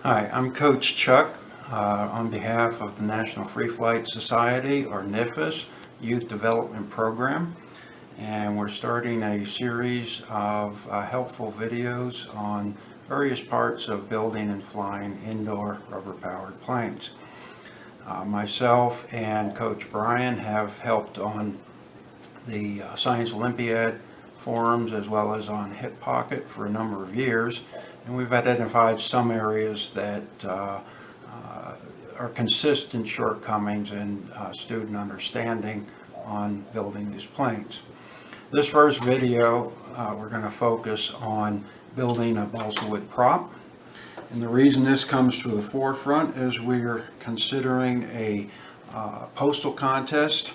Hi, I'm Coach Chuck on behalf of the National Free Flight Society, or NIFAS, Youth Development Program, and we're starting a series of helpful videos on various parts of building and flying indoor rubber-powered planes. Myself and Coach Brian have helped on the Science Olympiad forums as well as on Hip Pocket for a number of years, and we've identified some areas that are consistent shortcomings in student understanding on building these planes. This first video we're going to focus on building a balsa wood prop, and the reason this comes to the forefront is we're considering a postal contest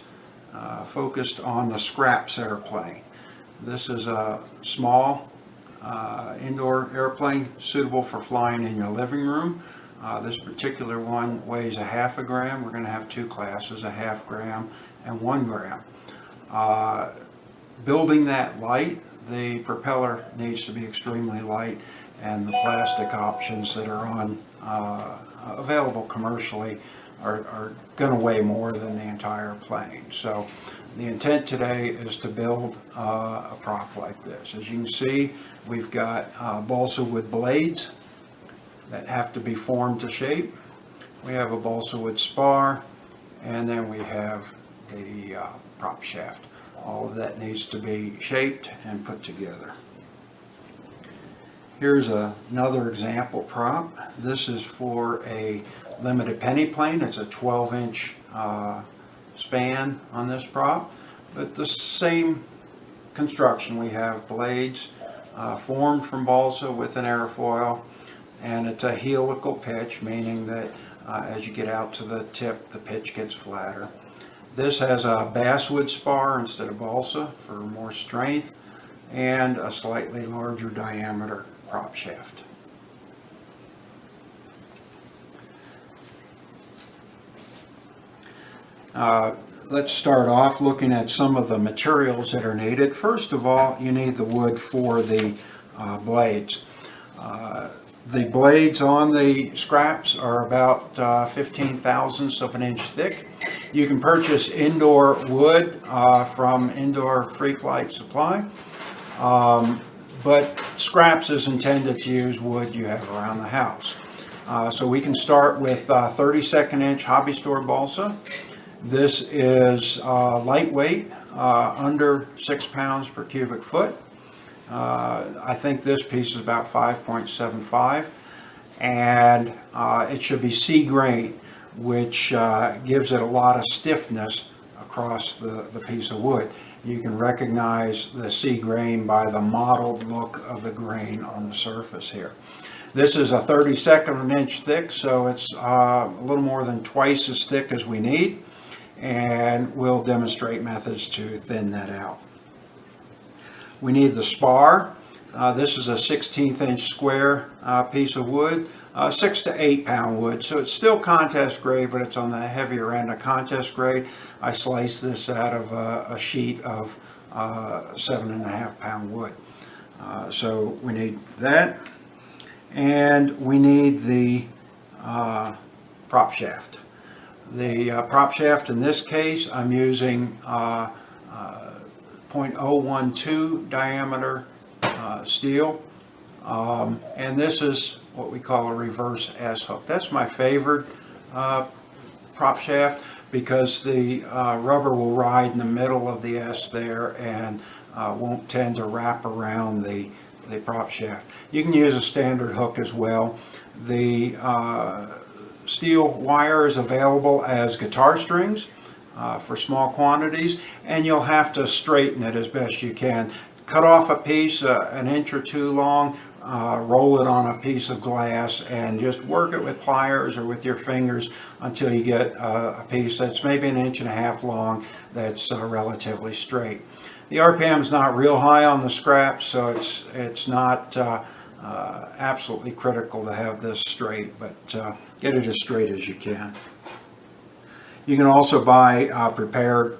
focused on the scraps airplane. This is a small indoor airplane suitable for flying in your living room. This particular one weighs a half a gram. We're going to have two classes, a half gram and 1 gram. Building that light, the propeller needs to be extremely light, and the plastic options that are on available commercially are going to weigh more than the entire plane. So the intent today is to build a prop like this. As you can see, we've got balsa wood blades that have to be formed to shape. We have a balsa wood spar, and then we have the prop shaft. All of that needs to be shaped and put together. Here's another example prop. This is for a limited penny plane. It's a 12-inch span on this prop, but the same construction. We have blades formed from balsa with an airfoil, and it's a helical pitch, meaning that as you get out to the tip, the pitch gets flatter. This has a basswood spar instead of balsa for more strength, and a slightly larger diameter prop shaft. Let's start off looking at some of the materials that are needed. First of all, you need the wood for the blades. The blades on the scraps are about 15 thousandths of an inch thick. You can purchase indoor wood from Indoor Free Flight Supply, but scraps is intended to use wood you have around the house. So we can start with 32nd inch hobby store balsa. This is lightweight, under 6 pounds per cubic foot. I think this piece is about 5.75, and it should be C grain, which gives it a lot of stiffness across the piece of wood. You can recognize the C grain by the mottled look of the grain on the surface here. This is a 32nd inch thick, so it's a little more than twice as thick as we need, and we'll demonstrate methods to thin that out. We need the spar. This is a 16th inch square piece of wood, 6 to 8 pound wood, so it's still contest grade, but it's on the heavier end of contest grade. I sliced this out of a sheet of 7.5 pound wood. So we need that, and we need the prop shaft. The prop shaft in this case, I'm using 0.012 diameter steel, and this is what we call a reverse S hook. That's my favorite prop shaft because the rubber will ride in the middle of the S there and won't tend to wrap around the prop shaft. You can use a standard hook as well. The steel wire is available as guitar strings for small quantities, and you'll have to straighten it as best you can. Cut off a piece an inch or two long, roll it on a piece of glass, and just work it with pliers or with your fingers until you get a piece that's maybe 1.5 inches long that's relatively straight. The RPM is not real high on the scraps, so it's not absolutely critical to have this straight, but get it as straight as you can. You can also buy prepared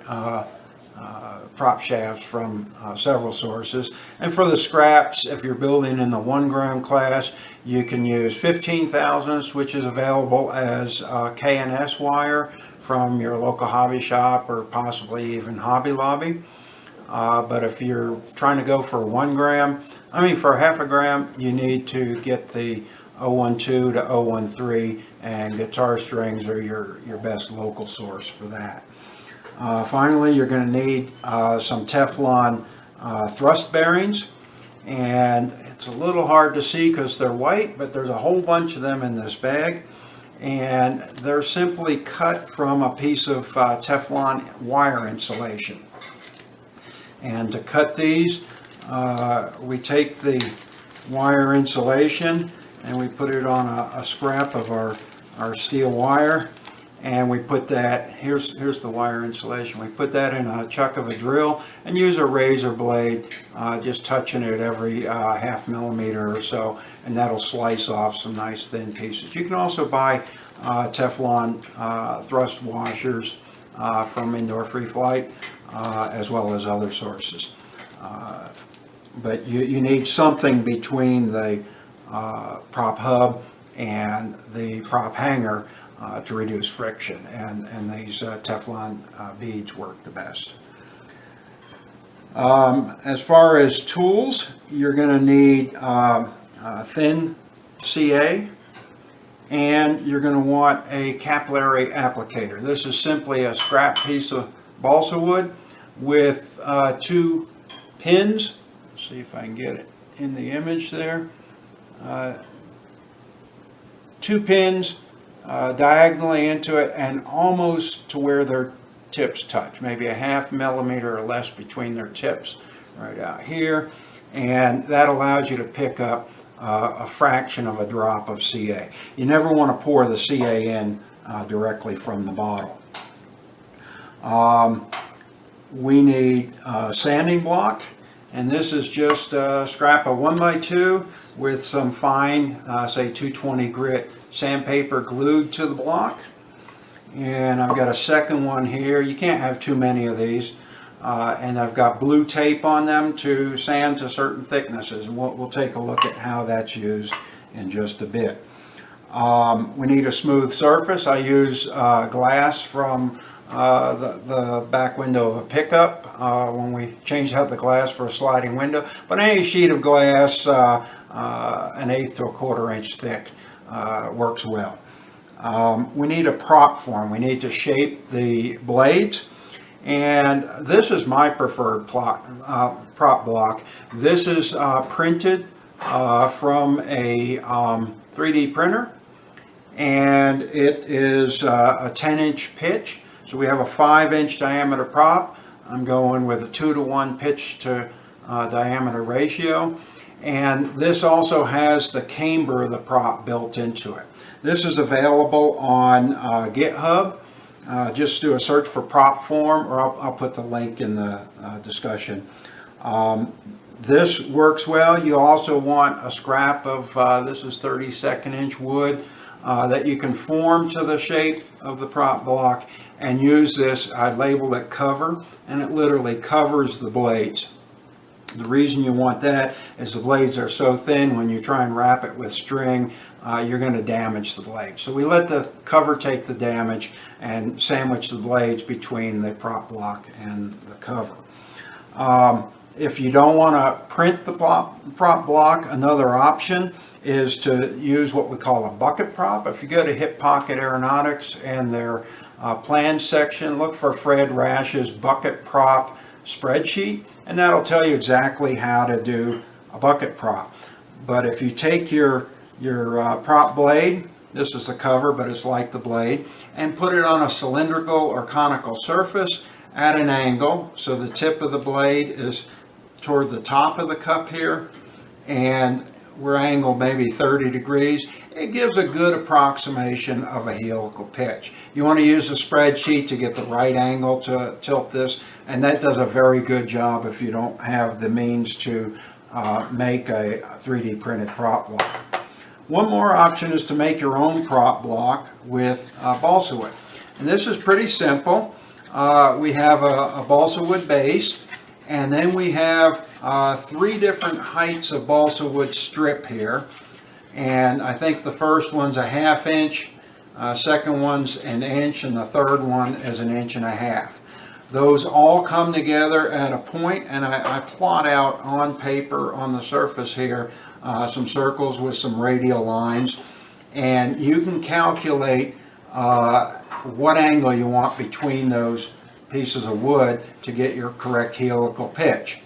prop shafts from several sources. And for the scraps, if you're building in the 1 gram class, you can use 15 thousandths, which is available as K&S wire from your local hobby shop or possibly even Hobby Lobby. But if you're trying to go for 1 gram, for half a gram, you need to get the 012 to 013, and guitar strings are your best local source for that. Finally, you're going to need some Teflon thrust bearings, and it's a little hard to see because they're white, but there's a whole bunch of them in this bag, and they're simply cut from a piece of Teflon wire insulation. And to cut these, we take the wire insulation and we put it on a scrap of our steel wire, and we put that, here's the wire insulation, we put that in a chuck of a drill and use a razor blade, just touching it every ½ millimeter or so, and that'll slice off some nice thin pieces. You can also buy Teflon thrust washers from Indoor Free Flight, as well as other sources. But you need something between the prop hub and the prop hanger to reduce friction, and these Teflon beads work the best. As far as tools, you're going to need thin CA, and you're going to want a capillary applicator. This is simply a scrap piece of balsa wood with 2 pins. Let's see if I can get it in the image there. 2 pins diagonally into it and almost to where their tips touch, maybe a ½ millimeter or less between their tips, right out here, and that allows you to pick up a fraction of a drop of CA. You never want to pour the CA in directly from the bottle. We need a sanding block, and this is just a scrap of 1x2 with some fine, say 220 grit sandpaper glued to the block. And I've got a second one here. You can't have too many of these. And I've got blue tape on them to sand to certain thicknesses. And we'll take a look at how that's used in just a bit. We need a smooth surface. I use glass from the back window of a pickup when we changed out the glass for a sliding window. But any sheet of glass, 1/8 to 1/4 inch thick, works well. We need a prop form. We need to shape the blades, and this is my preferred prop block. This is printed from a 3D printer, and it is a 10-inch pitch. So we have a 5-inch diameter prop. I'm going with a 2-to-1 pitch to diameter ratio. And this also has the camber of the prop built into it. This is available on GitHub. Just do a search for prop form, or I'll put the link in the discussion. This works well. You also want a scrap of, this is 32nd inch wood, that you can form to the shape of the prop block and use this. I labeled it cover, and it literally covers the blades. The reason you want that is the blades are so thin, when you try and wrap it with string, you're going to damage the blade. So we let the cover take the damage and sandwich the blades between the prop block and the cover. If you don't want to print the prop block, another option is to use what we call a bucket prop. If you go to Hip Pocket Aeronautics and their plan section, look for Fred Rash's bucket prop spreadsheet, and that'll tell you exactly how to do a bucket prop. But if you take your prop blade, this is the cover, but it's like the blade, and put it on a cylindrical or conical surface at an angle, so the tip of the blade is toward the top of the cup here, and we're angled maybe 30 degrees. It gives a good approximation of a helical pitch. You want to use a spreadsheet to get the right angle to tilt this, and that does a very good job if you don't have the means to make a 3D printed prop block. One more option is to make your own prop block with balsa wood. And this is pretty simple. we have a balsa wood base, and then we have 3 different heights of balsa wood strip here. And I think the first one's a 1/2 inch, second one's an inch, and the third one is an 1.5 inches. Those all come together at a point, and I plot out on paper on the surface here some circles with some radial lines, and you can calculate what angle you want between those pieces of wood to get your correct helical pitch.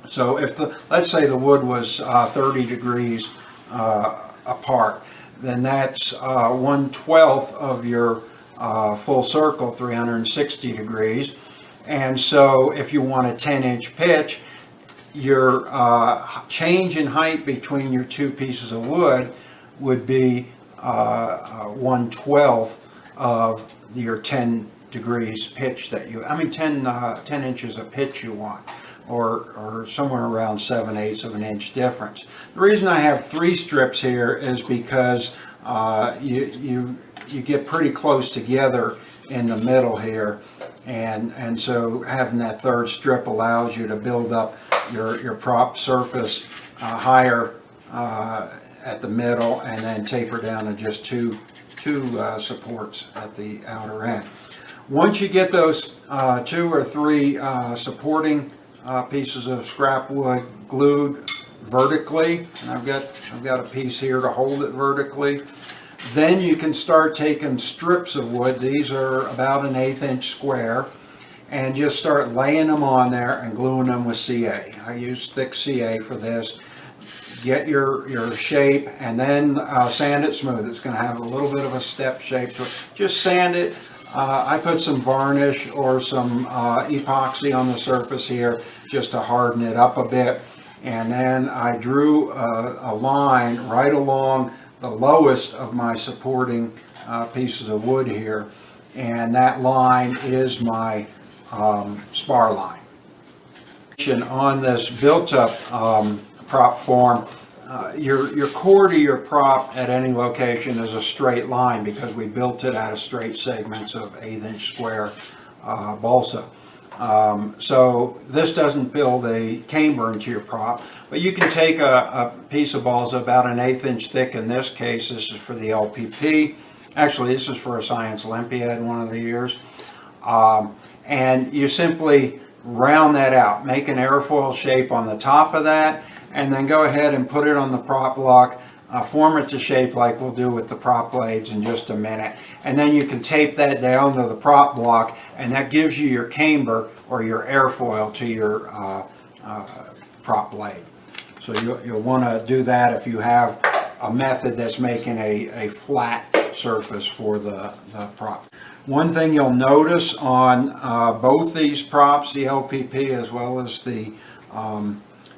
So if let's say the wood was 30 degrees apart, then that's 1/12 of your full circle, 360 degrees. And so if you want a 10-inch pitch, your change in height between your 2 pieces of wood would be 1/12 of your 10 degrees pitch that you, 10 inches of pitch you want, or somewhere around 7/8 of an inch difference. The reason I have 3 strips here is because you get pretty close together in the middle here, and so having that 3rd strip allows you to build up your prop surface higher at the middle, and then taper down to just two supports at the outer end. Once you get those 2 or 3 supporting pieces of scrap wood glued vertically, and I've got a piece here to hold it vertically, then you can start taking strips of wood. These are about an 1/8 inch square, and just start laying them on there and gluing them with CA. I use thick CA for this. Get your shape, and then sand it smooth. It's going to have a little bit of a step shape to it. Just sand it. I put some varnish or some epoxy on the surface here just to harden it up a bit, and then I drew a line right along the lowest of my supporting pieces of wood here, and that line is my spar line. On this built-up prop form, your core to your prop at any location is a straight line because we built it out of straight segments of 1/8 inch square balsa. So this doesn't build a camber into your prop, but you can take a piece of balsa about an 1/8 inch thick. In this case, this is for the LPP. Actually, this is for a Science Olympiad one of the years. And you simply round that out, make an airfoil shape on the top of that, and then go ahead and put it on the prop block, form it to shape like we'll do with the prop blades in just a minute. And then you can tape that down to the prop block, and that gives you your camber or your airfoil to your prop blade. So you'll want to do that if you have a method that's making a flat surface for the prop. One thing you'll notice on both these props, the LPP as well as the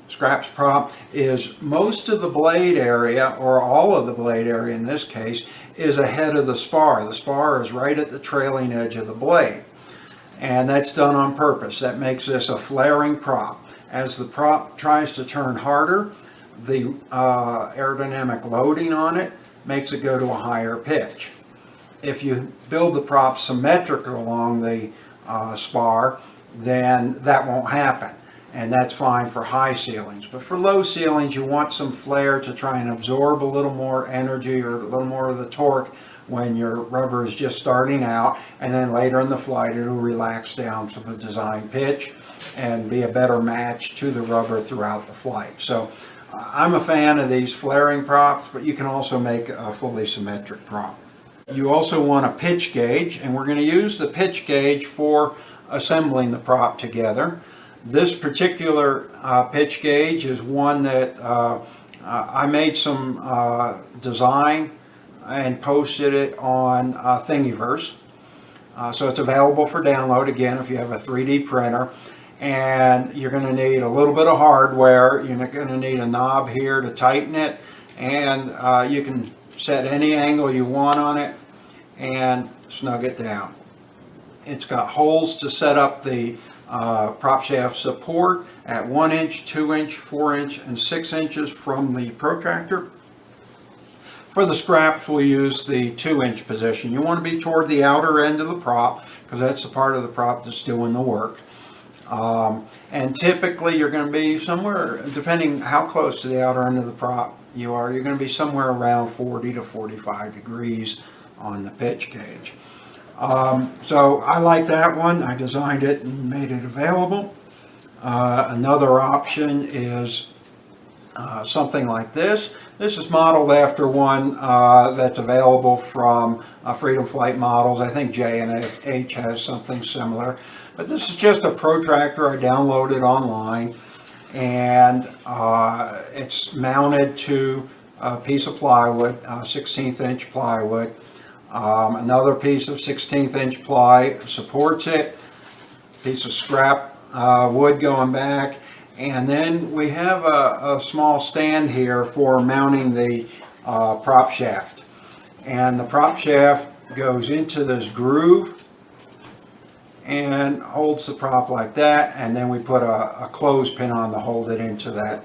scraps prop, is most of the blade area, or all of the blade area in this case, is ahead of the spar. The spar is right at the trailing edge of the blade, and that's done on purpose. That makes this a flaring prop. As the prop tries to turn harder, the aerodynamic loading on it makes it go to a higher pitch. If you build the prop symmetric along the spar, then that won't happen, and that's fine for high ceilings. But for low ceilings, you want some flare to try and absorb a little more energy or a little more of the torque when your rubber is just starting out, and then later in the flight it'll relax down to the design pitch and be a better match to the rubber throughout the flight. So I'm a fan of these flaring props, but you can also make a fully symmetric prop. You also want a pitch gauge, and we're going to use the pitch gauge for assembling the prop together. This particular pitch gauge is one that I made some design and posted it on Thingiverse. So it's available for download, again, if you have a 3D printer. And you're going to need a little bit of hardware. You're going to need a knob here to tighten it, and you can set any angle you want on it and snug it down. It's got holes to set up the prop shaft support at 1 inch, 2 inch, 4 inch, and 6 inches from the protractor. For the scraps, we'll use the 2-inch position. You want to be toward the outer end of the prop because that's the part of the prop that's doing the work. And typically you're going to be somewhere, depending how close to the outer end of the prop you are, you're going to be somewhere around 40 to 45 degrees on the pitch gauge. So I like that one. I designed it and made it available. Another option is something like this. This is modeled after one that's available from Freedom Flight Models. I think J&H has something similar. But this is just a protractor I downloaded online, and it's mounted to a piece of plywood, 16th inch plywood. Another piece of 16th inch ply supports it, piece of scrap wood going back, and then we have a small stand here for mounting the prop shaft. And the prop shaft goes into this groove and holds the prop like that, and then we put a clothespin on to hold it into that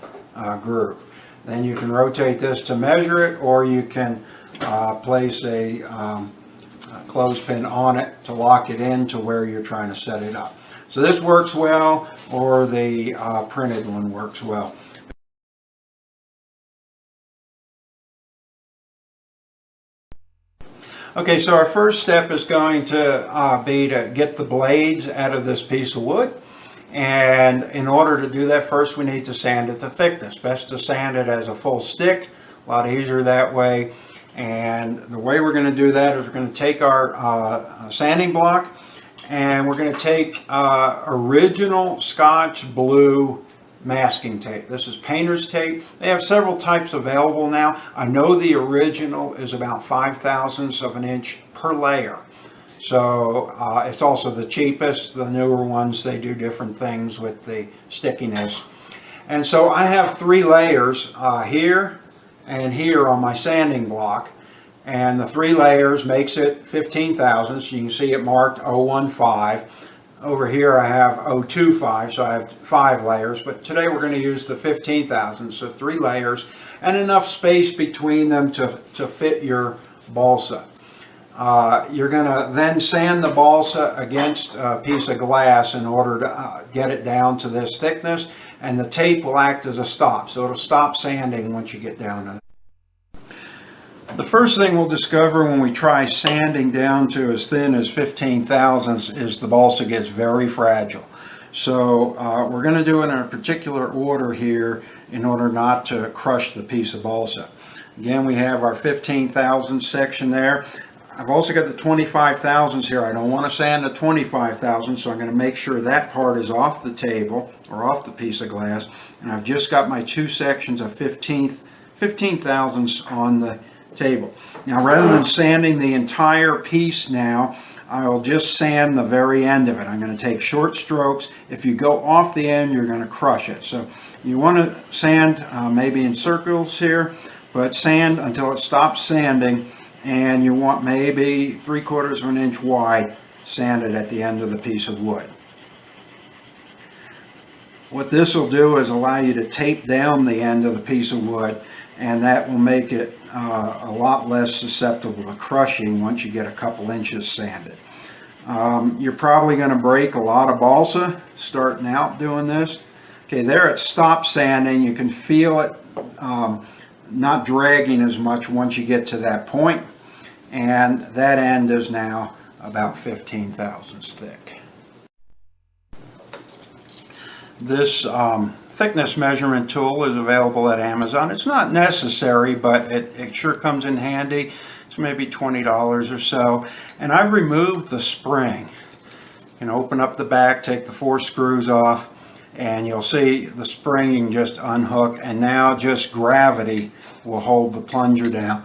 groove. Then you can rotate this to measure it, or you can place a clothespin on it to lock it in to where you're trying to set it up. So this works well, or the printed one works well. Okay, so our first step is going to be to get the blades out of this piece of wood. And in order to do that, first we need to sand it to thickness. Best to sand it as a full stick, a lot easier that way. And the way we're going to do that is we're going to take our sanding block, and we're going to take original Scotch blue masking tape. This is painter's tape. They have several types available now. I know the original is about 5/1000ths of an inch per layer. So it's also the cheapest. The newer ones, they do different things with the stickiness. And so I have 3 layers here and here on my sanding block. And the 3 layers makes it 15/1000ths. You can see it marked 015. Over here I have 025, so I have 5 layers, but today we're going to use the 15/1000, so 3 layers, and enough space between them to fit your balsa. You're going to then sand the balsa against a piece of glass in order to get it down to this thickness, and the tape will act as a stop, so it'll stop sanding once you get down to it. The first thing we'll discover when we try sanding down to as thin as 15/1000ths is the balsa gets very fragile. So we're going to do it in a particular order here in order not to crush the piece of balsa. Again, we have our 15/1000 section there. I've also got the 25/1000s here. I don't want to sand a 25/1000, so I'm going to make sure that part is off the table or off the piece of glass. And I've just got my 2 sections of 15/1000s on the table. Now, rather than sanding the entire piece now, I'll just sand the very end of it. I'm going to take short strokes. If you go off the end, you're going to crush it. So you want to sand maybe in circles here, but sand until it stops sanding, and you want maybe 3/4 of an inch wide sanded at the end of the piece of wood. What this will do is allow you to tape down the end of the piece of wood, and that will make it a lot less susceptible to crushing once you get a couple inches sanded. You're probably going to break a lot of balsa starting out doing this. Okay, there it stops sanding. You can feel it not dragging as much once you get to that point, and that end is now about 15/1000ths thick. This thickness measurement tool is available at Amazon. It's not necessary, but it sure comes in handy. It's maybe $20 or so. And I've removed the spring. You can open up the back, take the 4 screws off, and you'll see the spring you can just unhook, and now just gravity will hold the plunger down.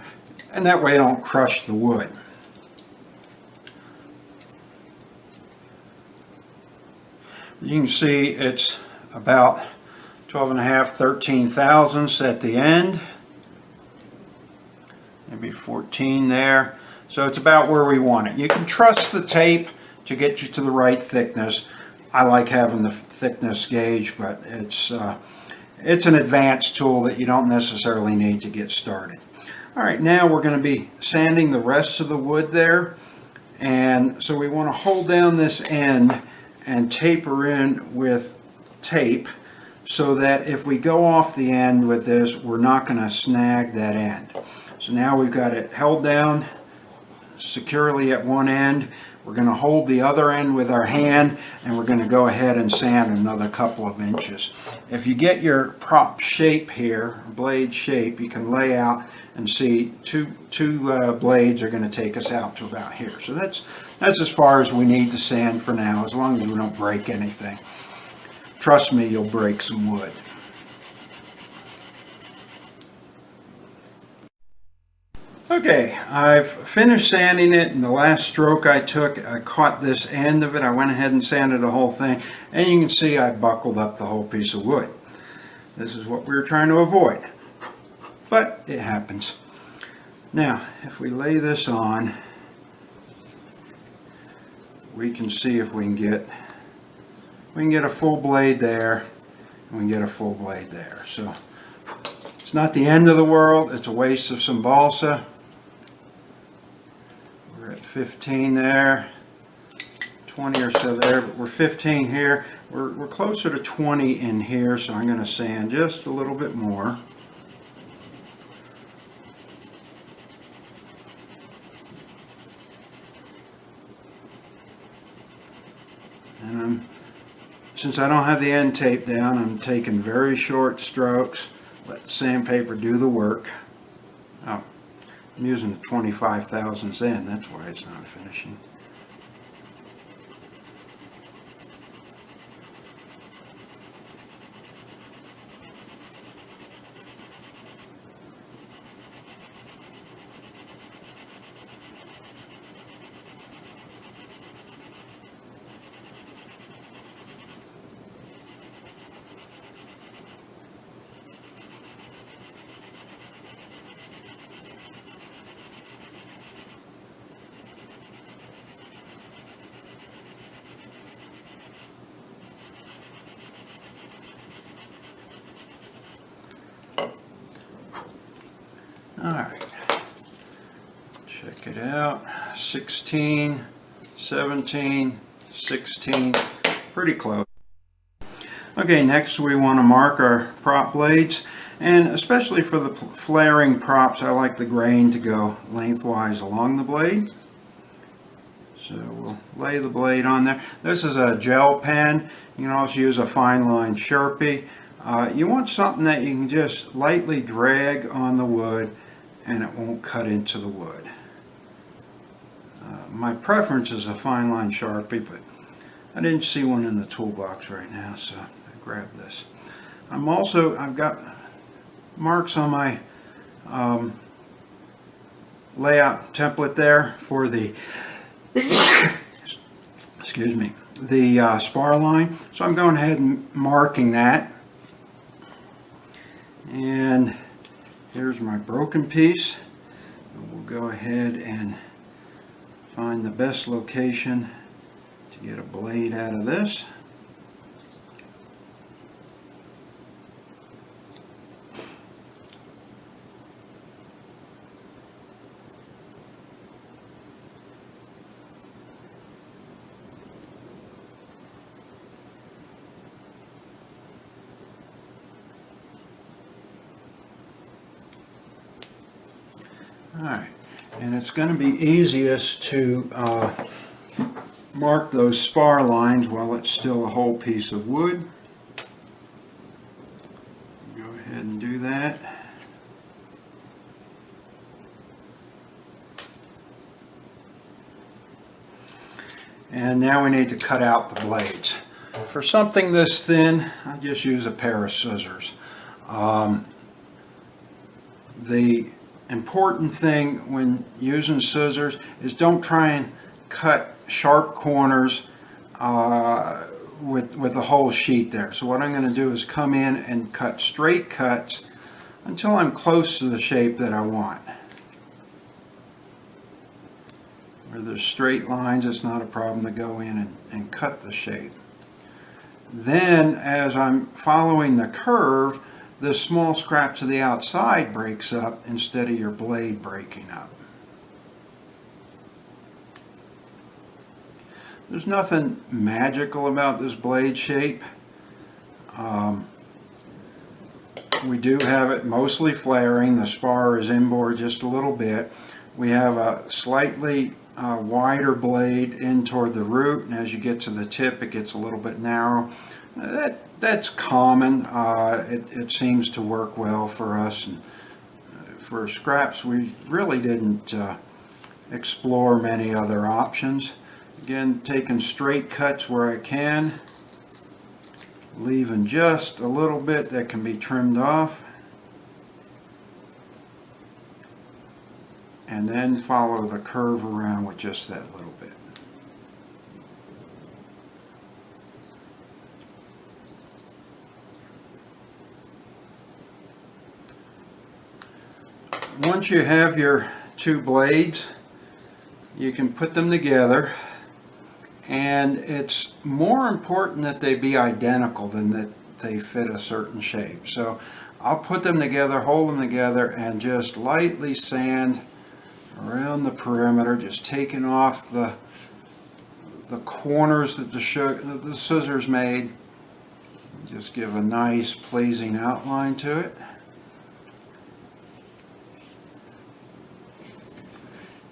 And that way it don't crush the wood. You can see it's about 12.5, 13/1000ths at the end, maybe 14 there. So it's about where we want it. You can trust the tape to get you to the right thickness. I like having the thickness gauge, but it's an advanced tool that you don't necessarily need to get started. All right, now we're going to be sanding the rest of the wood there. And so we want to hold down this end and taper in with tape so that if we go off the end with this, we're not going to snag that end. So now we've got it held down securely at one end. We're going to hold the other end with our hand, and we're going to go ahead and sand another couple of inches. If you get your prop shape here, blade shape, you can lay out and see two blades are going to take us out to about here. So that's as far as we need to sand for now, as long as we don't break anything. Trust me, you'll break some wood. Okay, I've finished sanding it, and the last stroke I took, I caught this end of it. I went ahead and sanded the whole thing, and you can see I buckled up the whole piece of wood. This is what we were trying to avoid, but it happens. Now, if we lay this on, we can see if we can get a full blade there, and we can get a full blade there. So it's not the end of the world. It's a waste of some balsa. We're at 15 there, 20 or so there, but we're 15 here. We're closer to 20 in here, so I'm going to sand just a little bit more. And since I don't have the end taped down, I'm taking very short strokes. Let the sandpaper do the work. Oh, I'm using the 25 thousandths end, that's why it's not finishing. All right, check it out. 16, 17, 16, pretty close. Okay, next we want to mark our prop blades, and especially for the flaring props, I like the grain to go lengthwise along the blade. So we'll lay the blade on there. This is a gel pen. You can also use a fine line Sharpie. You want something that you can just lightly drag on the wood and it won't cut into the wood. My preference is a fine line Sharpie, but I didn't see one in the toolbox right now, so I grabbed this. I've got marks on my layout template there for the excuse me, the spar line. So I'm going ahead and marking that. And here's my broken piece. We'll go ahead and find the best location to get a blade out of this. Alright, and it's going to be easiest to mark those spar lines while it's still a whole piece of wood. Go ahead and do that. And now we need to cut out the blades. For something this thin, I just use a pair of scissors. The important thing when using scissors is don't try and cut sharp corners with the whole sheet there. So what I'm going to do is come in and cut straight cuts until I'm close to the shape that I want. Where there's straight lines, it's not a problem to go in and cut the shape. Then as I'm following the curve, the small scrap to the outside breaks up instead of your blade breaking up. There's nothing magical about this blade shape. We do have it mostly flaring. The spar is inboard just a little bit. We have a slightly wider blade in toward the root, and as you get to the tip it gets a little bit narrow. That's common. It seems to work well for us. And for scraps we really didn't explore many other options. Again, taking straight cuts where I can, leaving just a little bit that can be trimmed off, and then follow the curve around with just that little bit. Once you have your two blades, you can put them together, and it's more important that they be identical than that they fit a certain shape. So I'll put them together, hold them together, and just lightly sand around the perimeter, just taking off the corners that the scissors made. Just give a nice pleasing outline to it.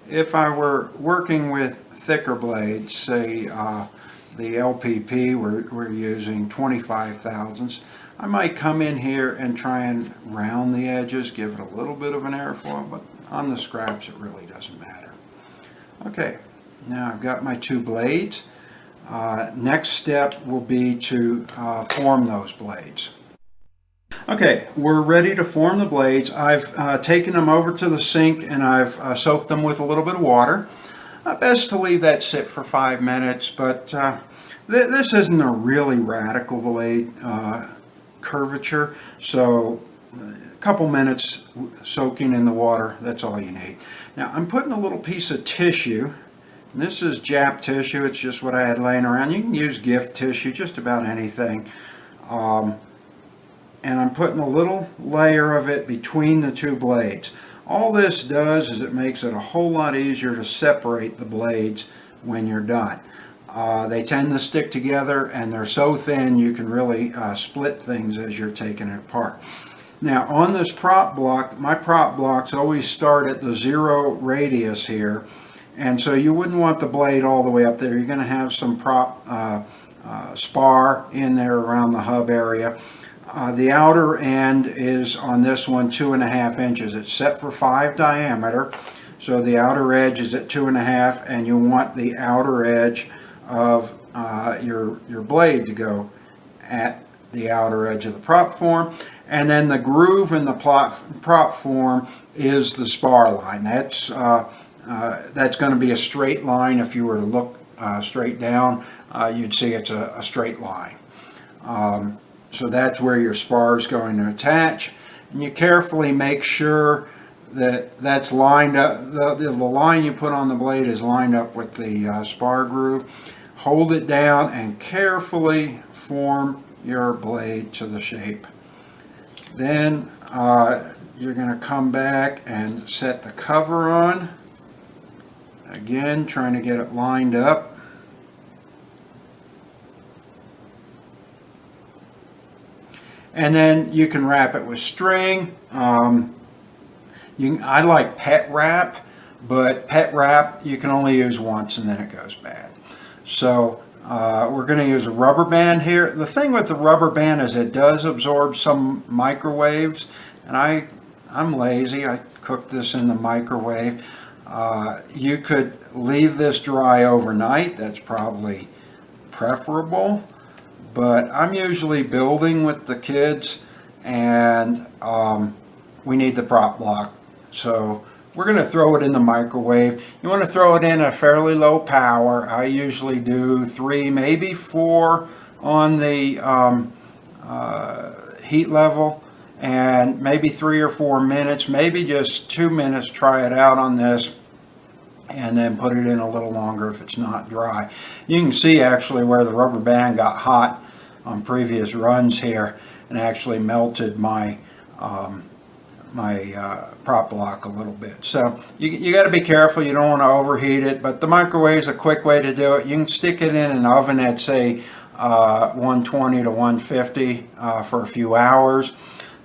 If I were working with thicker blades, say the LPP, we're using 25 thousandths, I might come in here and try and round the edges, give it a little bit of an airfoil, but on the scraps it really doesn't matter. Okay, now I've got my two blades. Next step will be to form those blades. Okay, we're ready to form the blades. I've taken them over to the sink and I've soaked them with a little bit of water. Best to leave that sit for 5 minutes, but this isn't a really radical blade curvature, so a couple minutes soaking in the water, that's all you need. Now I'm putting a little piece of tissue, and this is Jap tissue, it's just what I had laying around. You can use gift tissue, just about anything. And I'm putting a little layer of it between the two blades. All this does is it makes it a whole lot easier to separate the blades when you're done. They tend to stick together and they're so thin you can really split things as you're taking it apart. Now on this prop block, my prop blocks always start at the 0 radius here, and so you wouldn't want the blade all the way up there. You're going to have some prop spar in there around the hub area. The outer end is on this one 2.5 inches. It's set for 5 diameter, so the outer edge is at 2.5, and you want the outer edge of your blade to go at the outer edge of the prop form. And then the groove in the prop form is the spar line. That's going to be a straight line. If you were to look straight down, you'd see it's a straight line. So that's where your spar is going to attach, and you carefully make sure that that's lined up. The line you put on the blade is lined up with the spar groove. Hold it down and carefully form your blade to the shape. Then you're going to come back and set the cover on. Again, trying to get it lined up. And then you can wrap it with string. I like pet wrap, but pet wrap you can only use once and then it goes bad. So we're going to use a rubber band here. The thing with the rubber band is it does absorb some microwaves, and I'm lazy. I cooked this in the microwave. You could leave this dry overnight. That's probably preferable. But I'm usually building with the kids, and we need the prop block. So we're going to throw it in the microwave. You want to throw it in a fairly low power. I usually do 3, maybe 4 on the heat level, and maybe 3 or 4 minutes, maybe just 2 minutes. Try it out on this, and then put it in a little longer if it's not dry. You can see actually where the rubber band got hot on previous runs here, and actually melted my prop block a little bit. So you got to be careful, you don't want to overheat it, but the microwave is a quick way to do it. You can stick it in an oven at say 120 to 150 for a few hours.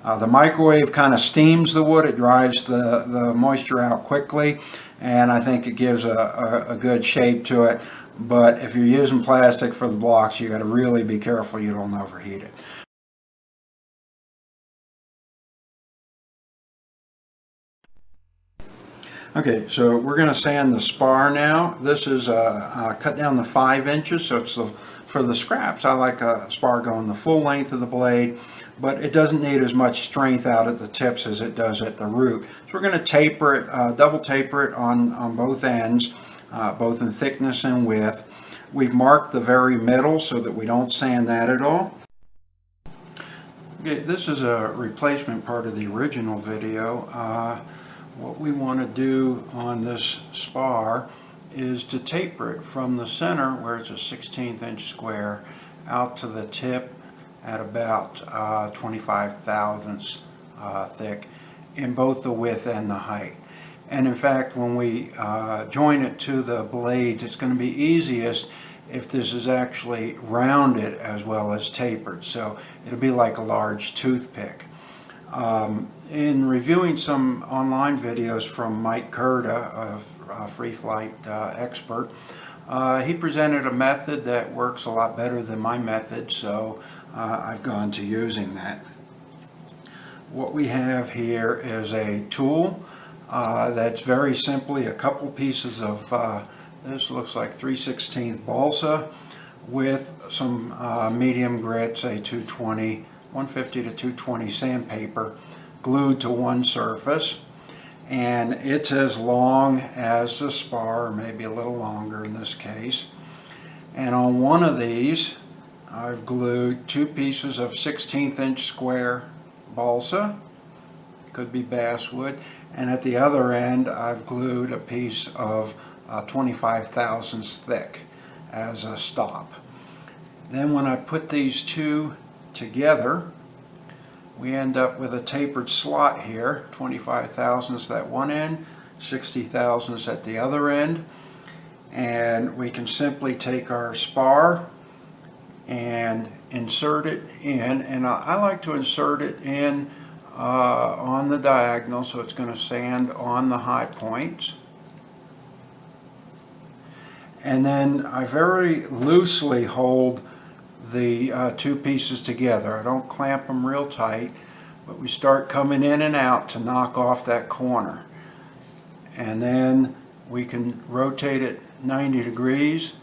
The microwave kind of steams the wood, it dries the moisture out quickly, and I think it gives a good shape to it. But if you're using plastic for the blocks, you got to really be careful you don't overheat it. Okay, so we're going to sand the spar now. This is cut down to 5 inches, so it's for the scraps. I like a spar going the full length of the blade, but it doesn't need as much strength out at the tips as it does at the root. So we're going to taper it, double taper it on both ends, both in thickness and width. We've marked the very middle so that we don't sand that at all. Okay, this is a replacement part of the original video. What we want to do on this spar is to taper it from the center, where it's a 1/16 inch square, out to the tip at about 25 thousandths thick in both the width and the height. And in fact, when we join it to the blades, it's going to be easiest if this is actually rounded as well as tapered. So it'll be like a large toothpick. In reviewing some online videos from Mike Curda, a free flight expert, he presented a method that works a lot better than my method, so I've gone to using that. What we have here is a tool that's very simply a couple pieces of, this looks like 3/16 balsa with some medium grit, say 220, 150 to 220 sandpaper glued to one surface, and it's as long as the spar, maybe a little longer in this case. And on one of these I've glued 2 pieces of 1/16 inch square balsa, could be basswood, and at the other end I've glued a piece of 25 thousandths thick as a stop. Then when I put these two together, we end up with a tapered slot here, 25 thousandths at one end, 60 thousandths at the other end, and we can simply take our spar and insert it in, and I like to insert it in on the diagonal, so it's going to sand on the high points. And then I very loosely hold the 2 pieces together. I don't clamp them real tight, but we start coming in and out to knock off that corner. And then we can rotate it 90 degrees,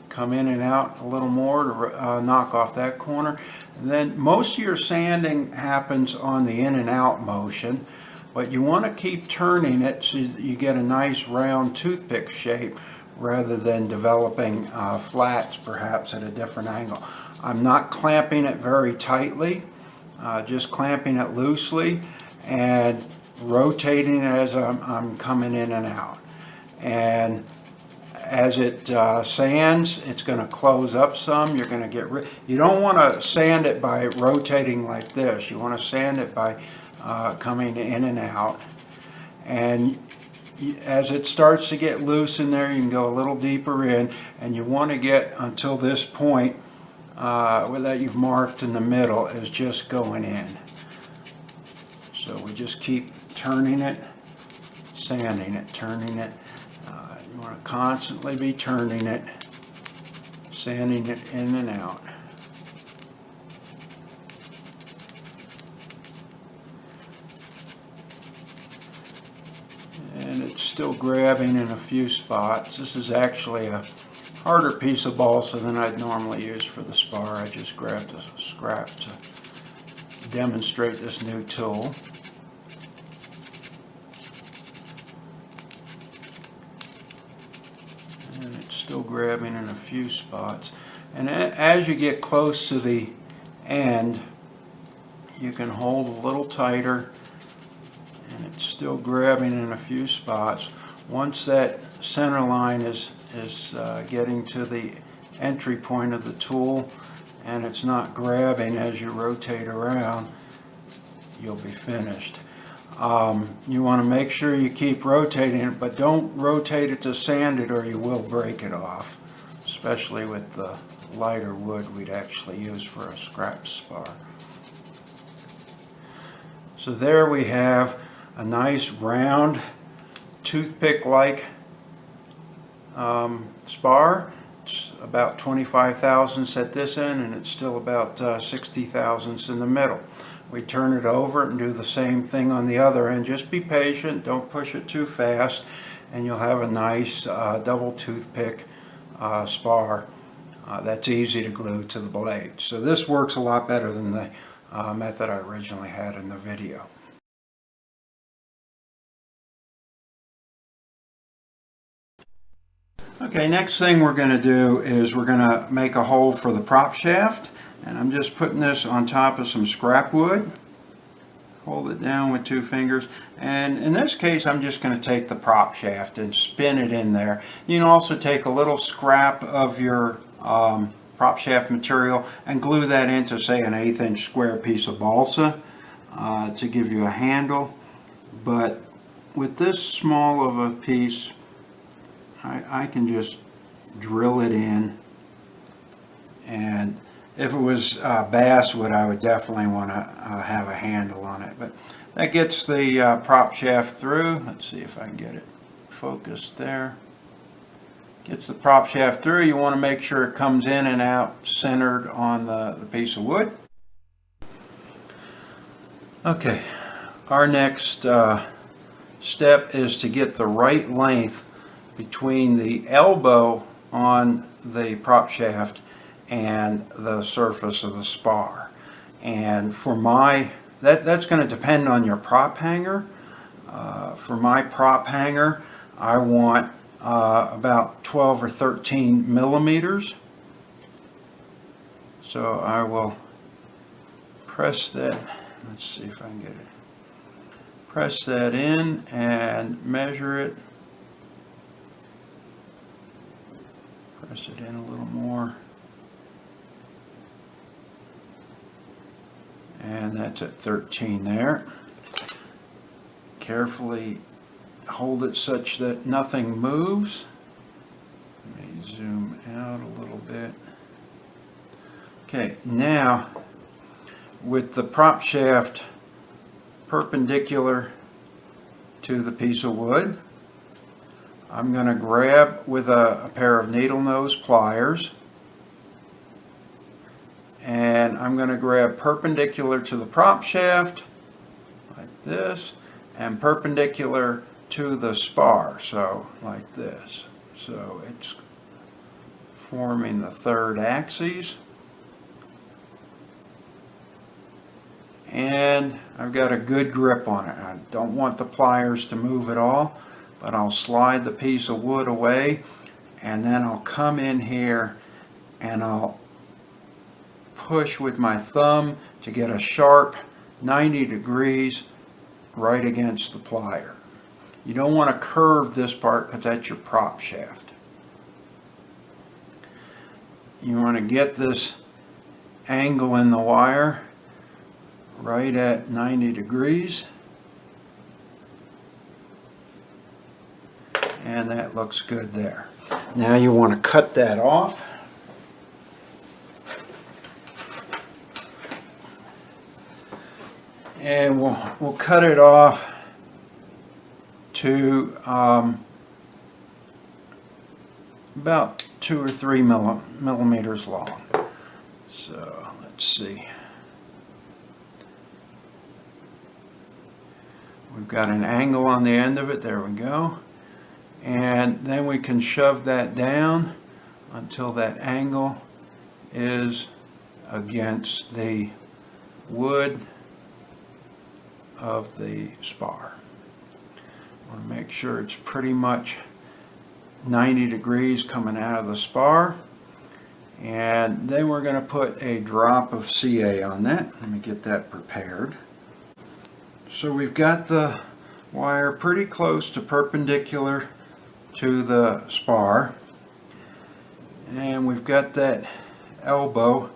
come in and out a little more to knock off that corner. And then most of your sanding happens on the in and out motion, but you want to keep turning it so that you get a nice round toothpick shape rather than developing flats perhaps at a different angle. I'm not clamping it very tightly, just clamping it loosely and rotating it as I'm coming in and out. And as it sands, it's going to close up some. You're going to get you don't want to sand it by rotating like this. You want to sand it by coming in and out. And as it starts to get loose in there, you can go a little deeper in, and you want to get until this point that you've marked in the middle is just going in. So we just keep turning it, sanding it, turning it. You want to constantly be turning it, sanding it in and out. And it's still grabbing in a few spots. This is actually a harder piece of balsa than I'd normally use for the spar. I just grabbed a scrap to demonstrate this new tool. And it's still grabbing in a few spots. And as you get close to the end, you can hold a little tighter, and it's still grabbing in a few spots. Once that center line is getting to the entry point of the tool, and it's not grabbing as you rotate around, you'll be finished. You want to make sure you keep rotating it, but don't rotate it to sand it or you will break it off, especially with the lighter wood we'd actually use for a scrap spar. So there we have a nice round toothpick-like spar. It's about 25 thousandths at this end, and it's still about 60 thousandths in the middle. We turn it over and do the same thing on the other end. Just be patient, don't push it too fast, and you'll have a nice double toothpick spar that's easy to glue to the blade. So this works a lot better than the method I originally had in the video. Okay, next thing we're going to do is we're going to make a hole for the prop shaft. And I'm just putting this on top of some scrap wood. Hold it down with 2 fingers. And in this case, I'm just going to take the prop shaft and spin it in there. You can also take a little scrap of your prop shaft material and glue that into, say, an 1/8 inch square piece of balsa to give you a handle. But with this small of a piece, I can just drill it in. And if it was basswood, I would definitely want to have a handle on it. But that gets the prop shaft through. Let's see if I can get it focused there. Gets the prop shaft through. You want to make sure it comes in and out centered on the piece of wood. Okay, our next step is to get the right length between the elbow on the prop shaft and the surface of the spar. And for that's going to depend on your prop hanger. For my prop hanger, I want about 12 or 13 millimeters. So I will press that. Let's see if I can get it. Press that in and measure it. Press it in a little more. And that's at 13 there. Carefully hold it such that nothing moves. Let me zoom out a little bit. Okay, now with the prop shaft perpendicular to the piece of wood, I'm going to grab with a pair of needle nose pliers, and I'm going to grab perpendicular to the prop shaft like this and perpendicular to the spar, so like this. So it's forming the third axis, and I've got a good grip on it. I don't want the pliers to move at all, but I'll slide the piece of wood away, and then I'll come in here and I'll push with my thumb to get a sharp 90 degrees right against the plier. You don't want to curve this part because that's your prop shaft. You want to get this angle in the wire right at 90 degrees. And that looks good there. Now you want to cut that off. And we'll cut it off to about 2 or 3 millimeters long. So let's see. We've got an angle on the end of it. There we go. And then we can shove that down until that angle is against the wood of the spar. I want to make sure it's pretty much 90 degrees coming out of the spar. And then we're going to put a drop of CA on that. Let me get that prepared. So we've got the wire pretty close to perpendicular to the spar, and we've got that elbow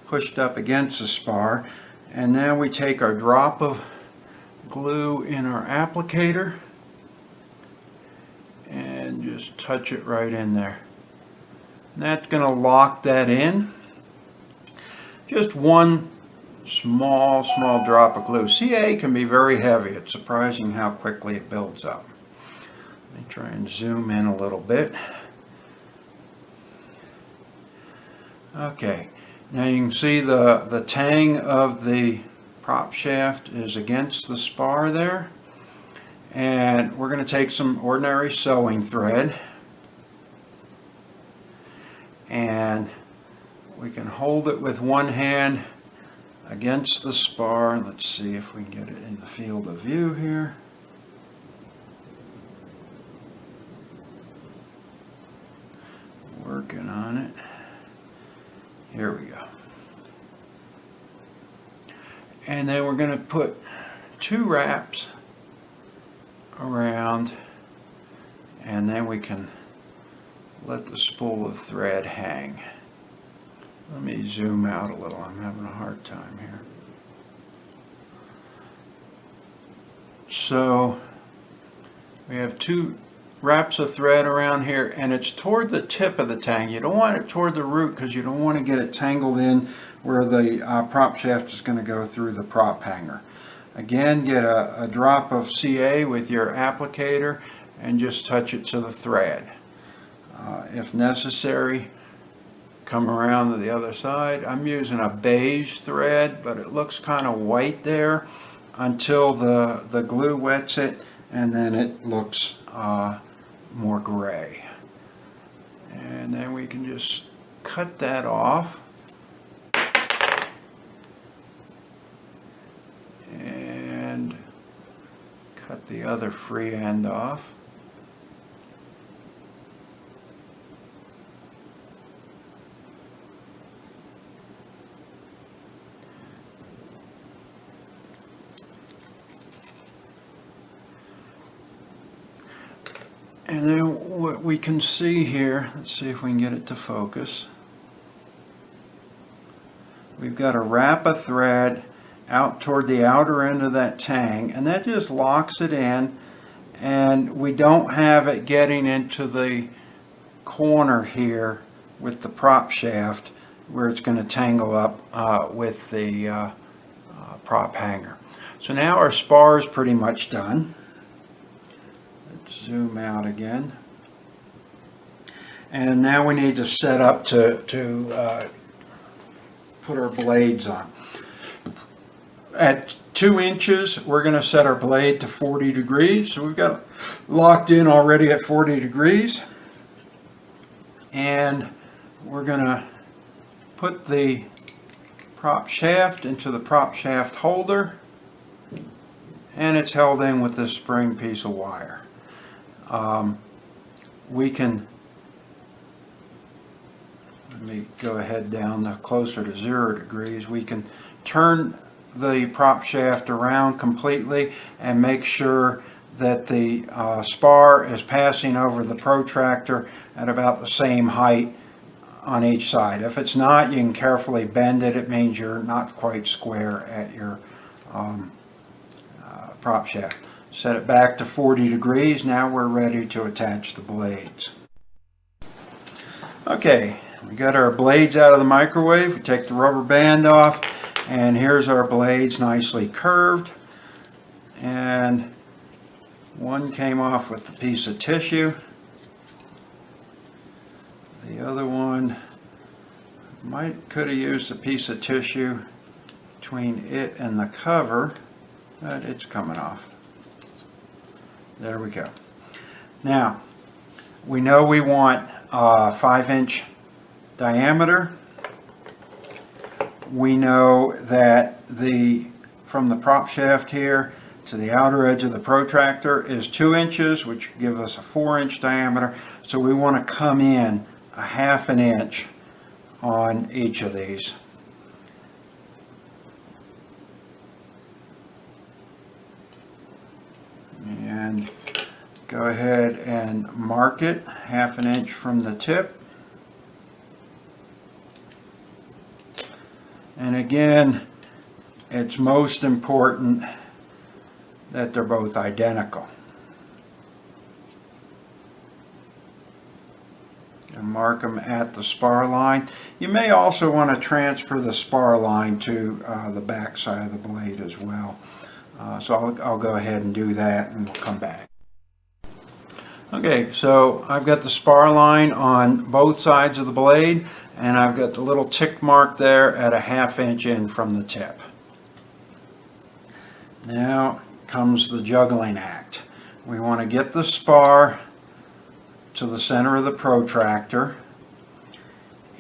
pushed up against the spar. And now we take our drop of glue in our applicator and just touch it right in there. And that's going to lock that in. Just one small drop of glue. CA can be very heavy. It's surprising how quickly it builds up. Let me try and zoom in a little bit. Okay, now you can see the tang of the prop shaft is against the spar there. And we're going to take some ordinary sewing thread, and we can hold it with one hand against the spar. Let's see if we can get it in the field of view here. Working on it. Here we go. And then we're going to put 2 wraps around, and then we can let the spool of thread hang. Let me zoom out a little. I'm having a hard time here. So we have 2 wraps of thread around here, and it's toward the tip of the tang. You don't want it toward the root because you don't want to get it tangled in where the prop shaft is going to go through the prop hanger. Again, get a drop of CA with your applicator and just touch it to the thread. If necessary, come around to the other side. I'm using a beige thread, but it looks kind of white there until the glue wets it, and then it looks more gray. And then we can just cut that off. And cut the other free end off. And then what we can see here, let's see if we can get it to focus. We've got a wrap of thread out toward the outer end of that tang, and that just locks it in, and we don't have it getting into the corner here with the prop shaft where it's going to tangle up with the prop hanger. So now our spar is pretty much done. Let's zoom out again. And now we need to set up to put our blades on. At 2 inches, we're going to set our blade to 40 degrees. So we've got it locked in already at 40 degrees. And we're going to put the prop shaft into the prop shaft holder. And it's held in with this spring piece of wire. We can, let me go ahead down to closer to 0 degrees. We can turn the prop shaft around completely and make sure that the spar is passing over the protractor at about the same height on each side. If it's not, you can carefully bend it. It means you're not quite square at your prop shaft. Set it back to 40 degrees. Now we're ready to attach the blades. Okay, we got our blades out of the microwave. We take the rubber band off, and here's our blades nicely curved. And one came off with a piece of tissue. The other one could have used a piece of tissue between it and the cover, but it's coming off. There we go. Now, we know we want 5-inch diameter. We know that from the prop shaft here to the outer edge of the protractor is 2 inches, which gives us a 4-inch diameter. So we want to come in a 1/2 inch on each of these. And go ahead and mark it 1/2 inch from the tip. And again, it's most important that they're both identical. And mark them at the spar line. You may also want to transfer the spar line to the back side of the blade as well. So I'll go ahead and do that and we'll come back. Okay, so I've got the spar line on both sides of the blade, and I've got the little tick mark there at a 1/2 inch in from the tip. Now comes the juggling act. We want to get the spar to the center of the protractor,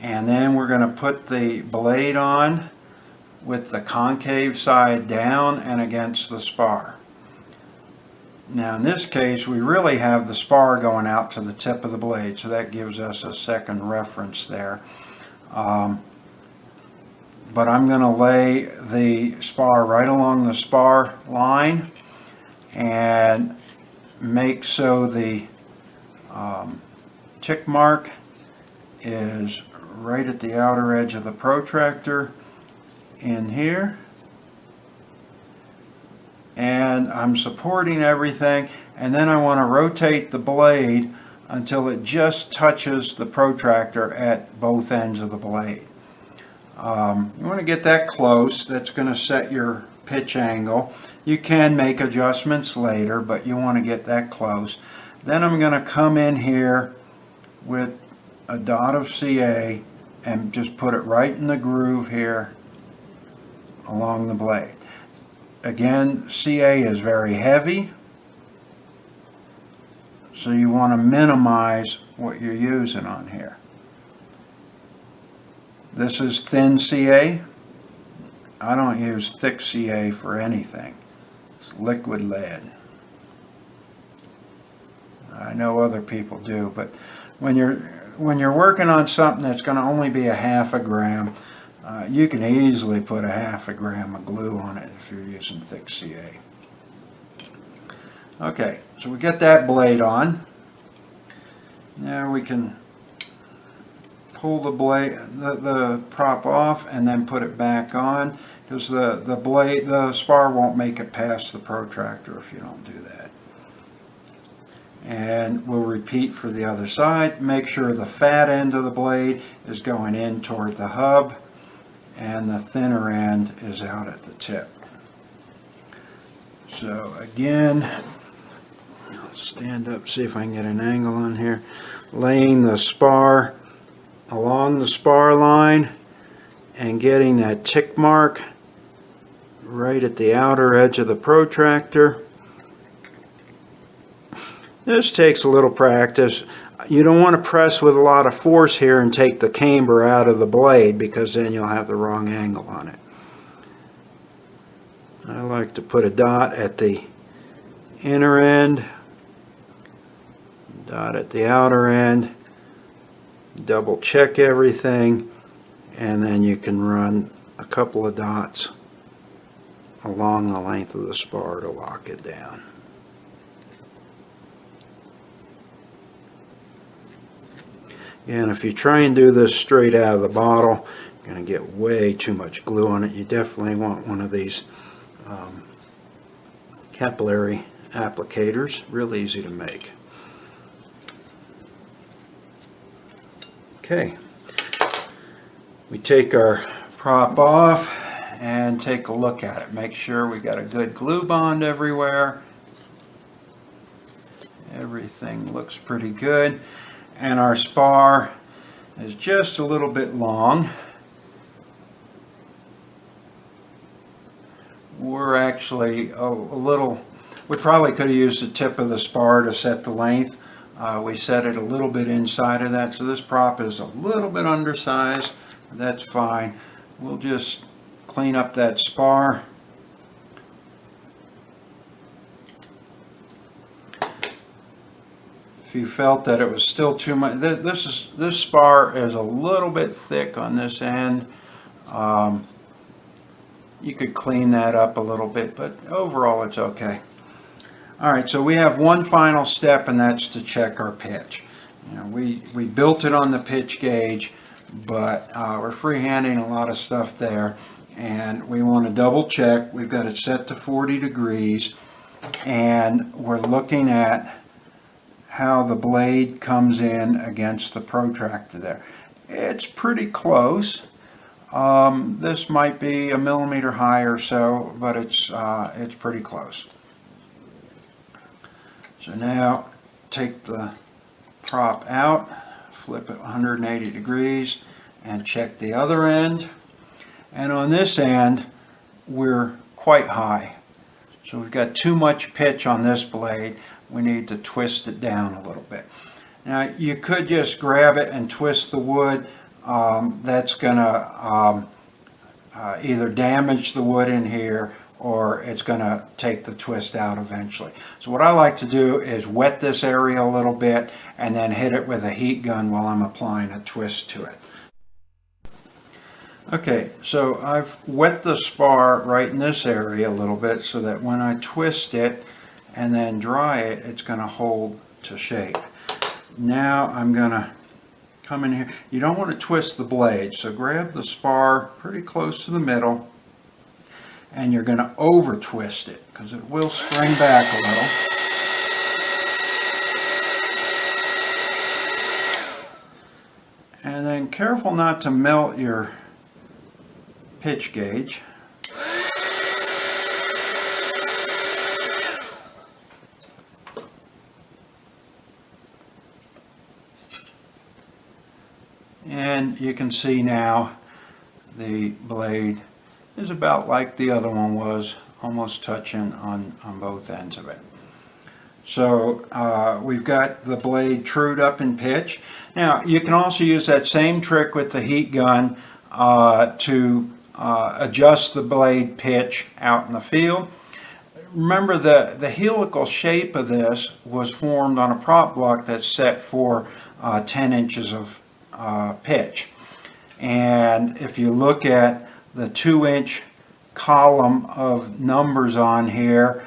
and then we're going to put the blade on with the concave side down and against the spar. Now in this case we really have the spar going out to the tip of the blade, so that gives us a second reference there. But I'm going to lay the spar right along the spar line and make so the tick mark is right at the outer edge of the protractor in here. And I'm supporting everything, and then I want to rotate the blade until it just touches the protractor at both ends of the blade. You want to get that close. That's going to set your pitch angle. You can make adjustments later, but you want to get that close. Then I'm going to come in here with a dot of CA and just put it right in the groove here along the blade. Again, CA is very heavy, so you want to minimize what you're using on here. This is thin CA. I don't use thick CA for anything. It's liquid lead. I know other people do, but when you're working on something that's going to only be a 1/2 gram, you can easily put a 1/2 gram of glue on it if you're using thick CA. Okay, so we get that blade on. Now we can pull the blade, the prop off, and then put it back on, because the spar won't make it past the protractor if you don't do that. And we'll repeat for the other side. Make sure the fat end of the blade is going in toward the hub, and the thinner end is out at the tip. So again, I'll stand up, see if I can get an angle on here. Laying the spar along the spar line and getting that tick mark right at the outer edge of the protractor. This takes a little practice. You don't want to press with a lot of force here and take the camber out of the blade, because then you'll have the wrong angle on it. I like to put a dot at the inner end, dot at the outer end, double check everything, and then you can run a couple of dots along the length of the spar to lock it down. And if you try and do this straight out of the bottle, you're going to get way too much glue on it. You definitely want one of these capillary applicators. Real easy to make. Okay, we take our prop off and take a look at it. Make sure we got a good glue bond everywhere. Everything looks pretty good. And our spar is just a little bit long. We're actually a little, we probably could have used the tip of the spar to set the length. We set it a little bit inside of that, so this prop is a little bit undersized. That's fine. We'll just clean up that spar. If you felt that it was still too much, this spar is a little bit thick on this end. You could clean that up a little bit, but overall it's okay. All right, so we have one final step, and that's to check our pitch. You know, we built it on the pitch gauge. but we're freehanding a lot of stuff there, and we want to double check. We've got it set to 40 degrees, and we're looking at how the blade comes in against the protractor there. It's pretty close. This might be a millimeter high or so, but it's pretty close. So now take the prop out, flip it 180 degrees, and check the other end. And on this end, we're quite high. So we've got too much pitch on this blade. We need to twist it down a little bit. Now you could just grab it and twist the wood. That's going to either damage the wood in here, or it's going to take the twist out eventually. So what I like to do is wet this area a little bit and then hit it with a heat gun while I'm applying a twist to it. Okay, so I've wet the spar right in this area a little bit so that when I twist it and then dry it, it's going to hold to shape. Now I'm going to come in here. You don't want to twist the blade, so grab the spar pretty close to the middle, and you're going to over twist it because it will spring back a little. And then careful not to melt your pitch gauge. And you can see now the blade is about like the other one was, almost touching on both ends of it. So we've got the blade trued up in pitch. Now you can also use that same trick with the heat gun to adjust the blade pitch out in the field. Remember, the helical shape of this was formed on a prop block that's set for 10 inches of pitch. And if you look at the 2-inch column of numbers on here,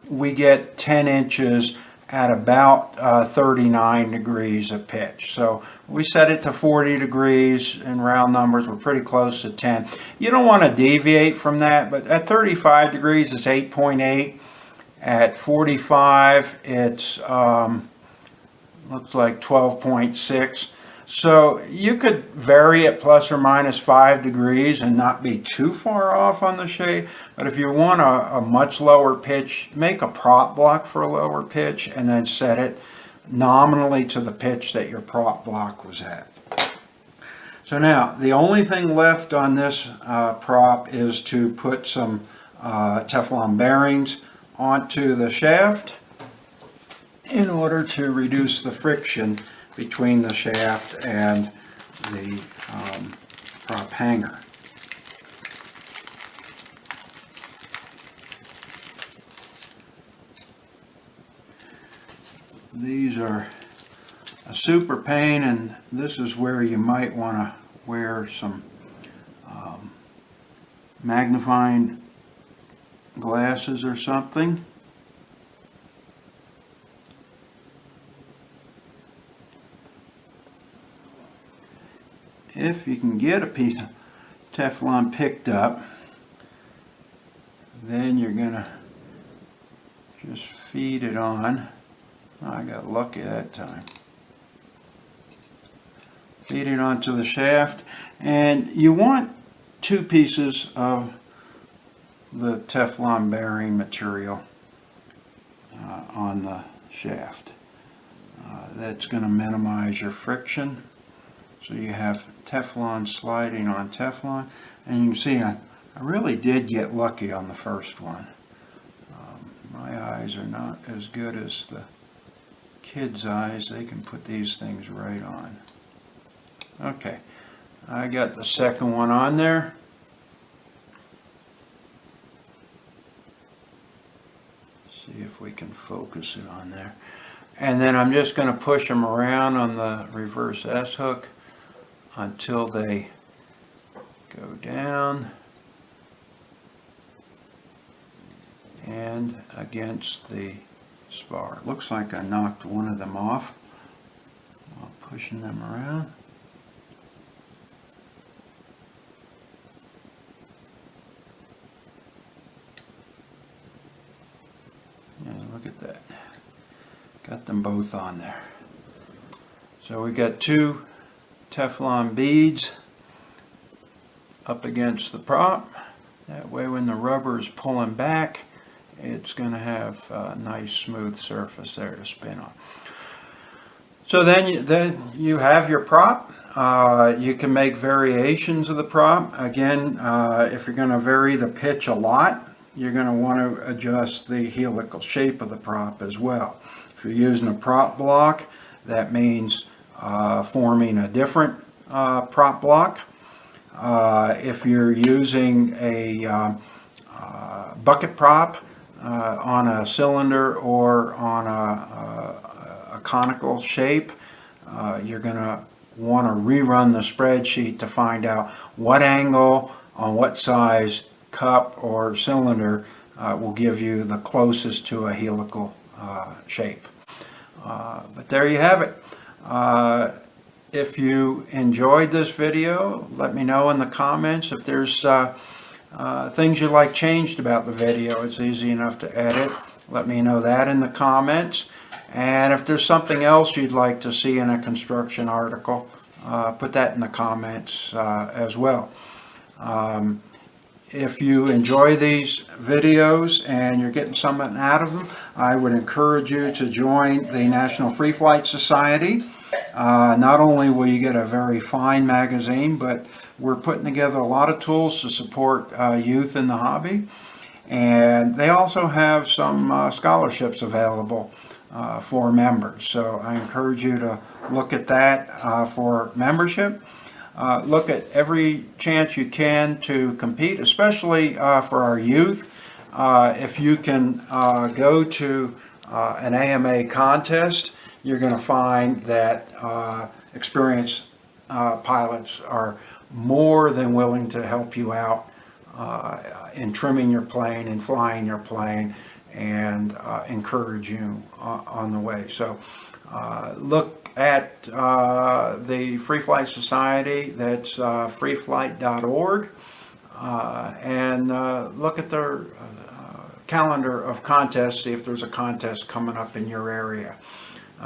we get 10 inches at about 39 degrees of pitch. So we set it to 40 degrees in round numbers. We're pretty close to 10. You don't want to deviate from that, but at 35 degrees it's 8.8. At 45 it's looks like 12.6. So you could vary it plus or minus 5 degrees and not be too far off on the shape. But if you want a much lower pitch, make a prop block for a lower pitch and then set it nominally to the pitch that your prop block was at. So now the only thing left on this prop is to put some Teflon bearings onto the shaft in order to reduce the friction between the shaft and the prop hanger. These are a super pain, and this is where you might want to wear some magnifying glasses or something. If you can get a piece of Teflon picked up, then you're going to just feed it on. I got lucky that time. Feed it onto the shaft, and you want 2 pieces of the Teflon bearing material on the shaft. That's going to minimize your friction. So you have Teflon sliding on Teflon, and you can see I really did get lucky on the first one. My eyes are not as good as the kids' eyes. They can put these things right on. Okay, I got the second one on there. See if we can focus it on there. And then I'm just going to push them around on the reverse S hook until they go down and against the spar. It looks like I knocked one of them off while pushing them around. them both on there. So we got 2 Teflon beads up against the prop. That way when the rubber is pulling back, it's going to have a nice smooth surface there to spin on. So then you have your prop. You can make variations of the prop. Again, if you're going to vary the pitch a lot, you're going to want to adjust the helical shape of the prop as well. If you're using a prop block, that means forming a different prop block. If you're using a bucket prop on a cylinder or on a conical shape, you're going to want to rerun the spreadsheet to find out what angle on what size cup or cylinder will give you the closest to a helical shape. But there you have it. If you enjoyed this video, let me know in the comments. If there's things you'd like changed about the video, it's easy enough to edit. Let me know that in the comments. And if there's something else you'd like to see in a construction article, put that in the comments as well. If you enjoy these videos and you're getting something out of them, I would encourage you to join the National Free Flight Society. Not only will you get a very fine magazine, but we're putting together a lot of tools to support youth in the hobby. And they also have some scholarships available for members. So I encourage you to look at that for membership. Look at every chance you can to compete, especially for our youth. If you can go to an AMA contest, you're going to find that experienced pilots are more than willing to help you out in trimming your plane and flying your plane and encourage you on the way. So look at the Free Flight Society, that's freeflight.org, and look at their calendar of contests, see if there's a contest coming up in your area.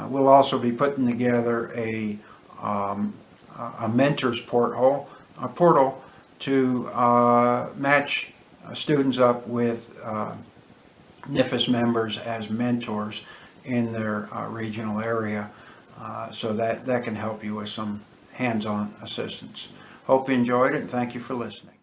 We'll also be putting together a mentors portal to match students up with NIFAS members as mentors in their regional area, so that can help you with some hands-on assistance. Hope you enjoyed it, and thank you for listening.